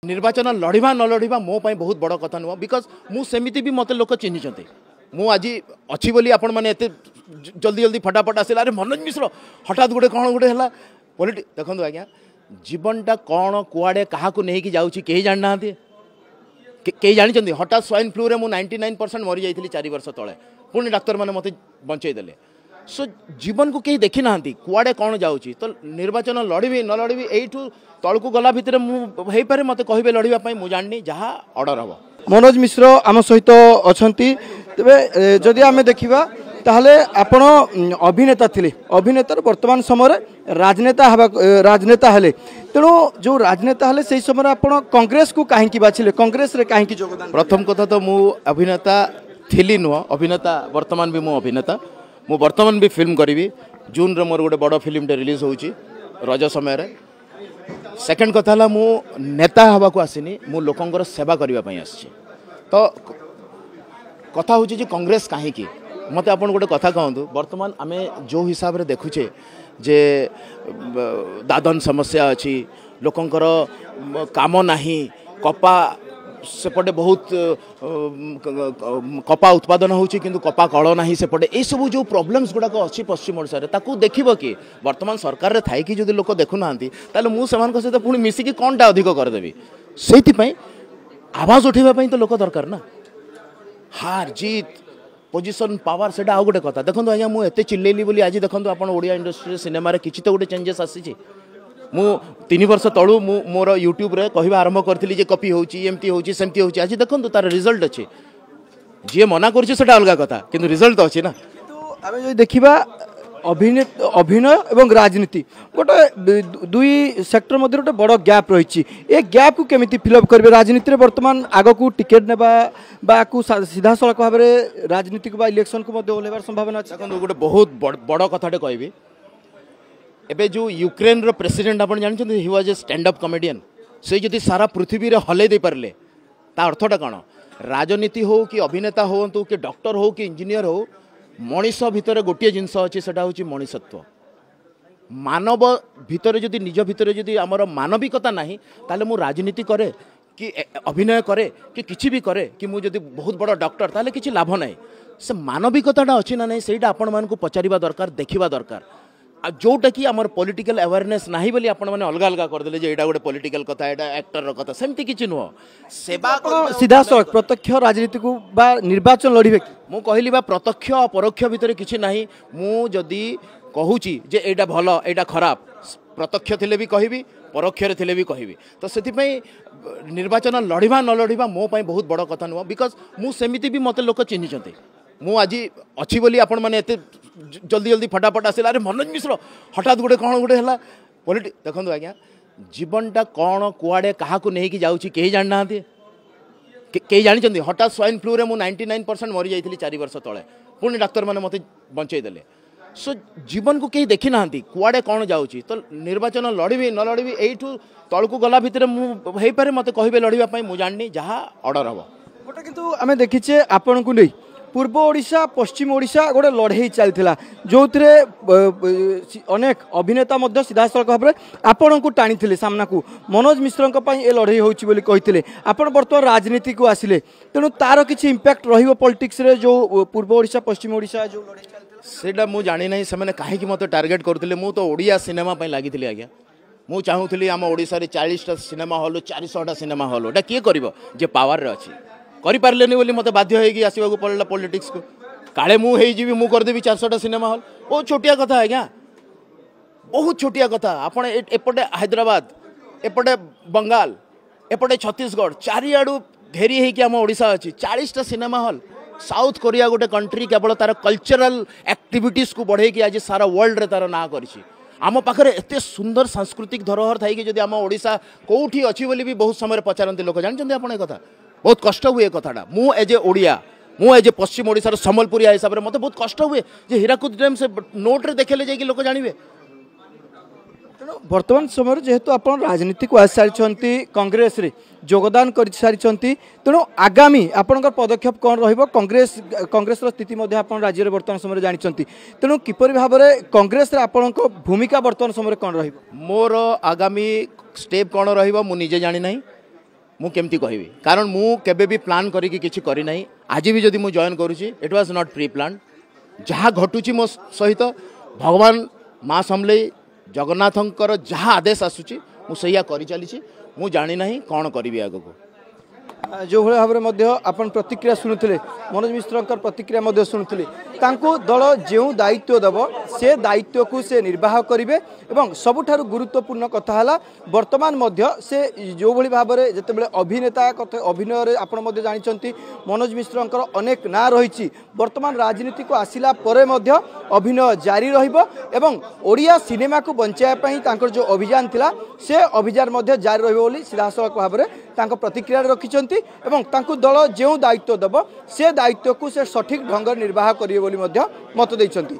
निर्वाचन लड़वा न लड़वा मो बहुत बड़ कथा नुह बिकज मुझे भी मत लोक चिन्ह मु आज अच्छी बोली आपण मैंने जल्दी जल्दी फटाफट आसला अरे मनोज मिश्र हठात गोटे कौन गोटे है पॉलिटिक्स देखो आज्ञा जीवनटा कौन कुआड़े क्या नहीं जाऊँगी कहीं जानी ना कई जानते हठात स्वाइन फ्लू रे 99% मरी जाइली 4 वर्ष तले पुणी डाक्तर मैंने मत बंचेदेले सो जीवन को कहीं देखी ना कुआड़े कौन जाऊँगी तो निर्वाचन लड़बी न लड़बी यू तल को गला भितर मुझे मत कहे लड़ाई मुझे जानी जहाँ ऑर्डर हम मनोज मिश्र आम सहित अच्छा तेरे जदि आम देखा ताहले आपण अभिनेता थिले अभिनेतार वर्तमान समय राजनेता हेले तेणु जो राजनेता हेले से समय आपण कांग्रेस को कहीं बाछिले कांग्रेस रे कहीं योगदान प्रथम कथा तो मु अभिनेता थिली नुह अभिनेता वर्तमान भी मु अभिनेता मु वर्तमान भी फिल्म करी जून रे मोर गोटे बड़ फिल्म रिलीज होची रज समय सेकेंड कथा है मु नेता हवा को आसनी मु लोकंकर सेवा करने आसी तो कथा हूँ कांग्रेस कहीं मत आप गोटे कथा कहतु बर्तमान आम जो हिसाब से देखुचे जे दादन समस्या अच्छी लोकंकर काम नहीं कपा सेपटे बहुत कपा उत्पादन होची किंतु कपा कल ना सेपटे ये सब जो प्रॉब्लम्स गुड़ाक अच्छी पश्चिम ओडिशा रे ताकू देखिबो कि वर्तमान सरकार रे थाई कि जदि लोक देखु नांती ताले मु समान सहित पुणी मिसिकी कोनटा अधिक करदेवी से आवाज उठेबा तो लोक दरकार ना हार जीत पोजिशन पावर से आउ गोटे कथा देखो आज्ञा मुझे चिल्लैली बोली आज देखो आप ओडिया इंडस्ट्री सिनेमा रे किछि तो गोटे चेंजेस आसी मु 3 वर्ष तलू मोर यूट्यूब रे कहवा आरंभ करी कॉपी होमती होमती हो आज देखो तार रिजल्ट अच्छे जी मना कर अलग कथा किंतु रिजल्ट तो अच्छे ना आम जो देखा अभिनय एवं राजनीति गोटे दुई सेक्टर मध्य गोटे बड़ गैप रही ए गैप को केमिति फिलअप करेंगे राजनीति रे वर्तमान आग को टिकेट नेबा सीधा सड़क भाव में राजनीति को इलेक्शन को ओह्लैबार संभावना अच्छे गोटे बहुत बड़ कथाटे कहबी एबे जो यूक्रेन रो प्रेसिडेंट आप जानते he was a stand up comedian से जदि सारा पृथ्वी रे हलै दे पारले ता अर्थटा कौन राजनीति हो कि अभिनेता हो कि डॉक्टर हो कि इंजीनियर हो मनीष भितर गोटे जिनस अच्छे से हूँ मनीषत्व मानव भितर जदि निज भितर जदि आमर मानविकता नहीं ताले मु राजनीति करे कि अभिनय करे कि किसी भी करे कि मुझे बहुत बड़ डॉक्टर ताले किसी लाभ ना से मानविकता अच्छी ना नहीं से आपण मान पचारिबा दरकार देखिबा दरकार जोटा कि आमर पॉलिटिकल अवेयरनेस नहीं बोली आपण मैंने अलग अलग करदे जे एटा गोटे पॉलिटिकल कथा एटा एक्टर कथा सेमती किछि नुह सेवा सीधा सड़क प्रत्यक्ष राजनीति को बा निर्वाचन लड़िबे मु कहली बा प्रत्यक्ष परोक्ष भितर किछि नहीं मु जदि कहूची जे एटा भलो एटा खराब प्रत्यक्ष थिले भी कहबी परोक्ष रे थिले भी कहबी तो सेति निर्वाचन लड़वा न लड़वा मो बहुत बड़ कथा नुह बिकज मु सेमिति भी मते लोक चिन्ह मु आज अच्छी बोली आपण मैंने जल्दी जल्दी फटाफट आसला अरे मनोज मिश्र हठात गोटे कौन गोटे है पॉलिटिक्स देखो आज्ञा जीवनटा कौन कुआड़े क्या नहीं जाऊँगी कहीं जानी ना कई जानते हठात स्वाइन फ्लू रे 99% मरी जाइली 4 वर्ष तले पुणी डाक्तर मैंने मत बंचेदेले सो जीवन को कहीं देखी ना कुआड़े कौन जाऊँगी तो निर्वाचन लड़बी न लड़बी यू तल को गला भितर मुझे मत कहे लड़ाई मुझे जानी जहाँ ऑर्डर हम गोटे किंतु आम देखीचे आपण को नहीं पूर्व ओडिशा पश्चिम ओडिशा गोटे लड़ाई चलता जो अनेक अभिनेता सीधा सड़क भाव में आपण को टाणी सामना को मनोज मिश्र ये लड़ाई होती आपण बर्तमान राजनीति को आसिले तेणु तार किसी इंपैक्ट रही पॉलिटिक्स रे जो पूर्व ओडिशा पश्चिम ओडिशा जो लड़ाई सेटा मु जानी ना से कहीं मत टार्गेट करते मु तो ओडिया सिनेमा लगी आज्ञा मु चाहूली आम ओडिशा रे 40टा सिनेमा हॉल 400टा सिनेमा हॉल एटा किए करिवो जे पावर रे अछि करि पारलेनी बोली मते बाध्य होगी आसवाक पड़ा पॉलिटिक्स को काले मुझे मु करदेवी 400टा सिनेमा हॉल बहुत छोटिया कथा आज्ञा बहुत छोटिया कथा आपण एपटे हैदराबाद एपटे बंगाल एपटे छत्तीसगढ़ चारिआडू घेरी होगी आम ओडिशा अच्छी 40टा सिनेमा हॉल साउथ कोरिया गोटे कंट्री केवल तार कल्चरल एक्टिविटीज को बढ़े आज सारा वर्ल्ड रे तार ना करिछि आम पाखे एत सुंदर सांस्कृतिक धरोहर थी जदि आम ओडिशा कौटी अच्छी बोली भी बहुत समय पचारती लोक जानते आप कथा बहुत कष्ट हुए कथाटा मु एज ए ओडिया मु एज ए पश्चिम ओडिशार सम्बलपुरिया हिसाब से मत बहुत कष्ट हुए जे हीराकुद डैम से नोट रे देखेले जाइए लोक जानवे वर्तमान समय जेहेतु आप राजनीति को आसी सारी कांग्रेस रे योगदान कर सारी तेणु आगामी आपण पदक्षेप कौन कांग्रेस स्थिति राज्य में वर्तमान समय जानते तेणु किपर भाव में कांग्रेस आपण भूमिका वर्तमान समय कौन मोर आगामी स्टेप कौन रहिबो मु निजे जानी नहीं ମୁଁ କେମିତି କହିବି କାରଣ ମୁଁ କେବେ ବି ପ୍ଲାନ୍ କରିକି କିଛି କରିନାହିଁ ଆଜି ବି ଯଦି ମୁଁ ଜଏନ୍ କରୁଛି it was not pre plan ଯାହା ଘଟୁଛି ମୋ ସହିତ ଭଗବାନ ମା ସମଲେଇ ଜଗନ୍ନାଥଙ୍କର ଯାହା ଆଦେଶ ଆସୁଛି ମୁଁ ସେଇଆ କରି ଚାଲିଛି ମୁଁ ଜାଣିନାହିଁ କ'ଣ କରିବି ଆଗକୁ जो भाव में आपन प्रतिक्रिया शुणुले मनोज मिश्र प्रतिक्रिया शुणुले दल जो दायित्व दब से दायित्व को से निर्वाह करेंगे सबुठारु गुरुत्वपूर्ण कथा वर्तमान से जो भाव में जिते अभिनेता कथा अभिनय आपड़ जानते मनोज मिश्र अनेक ना रही वर्तमान राजनीति को आसला अभिनय जारी रहा सिनेमा को बचाई जो अभियान थिला से अभियान जारी रही सीधासख भाव में प्रतिक्रिया रखिंट दल जो दायित्व दब से दायित्व को से सठिक ढंग निर्वाह करेंगे मत देइछंती।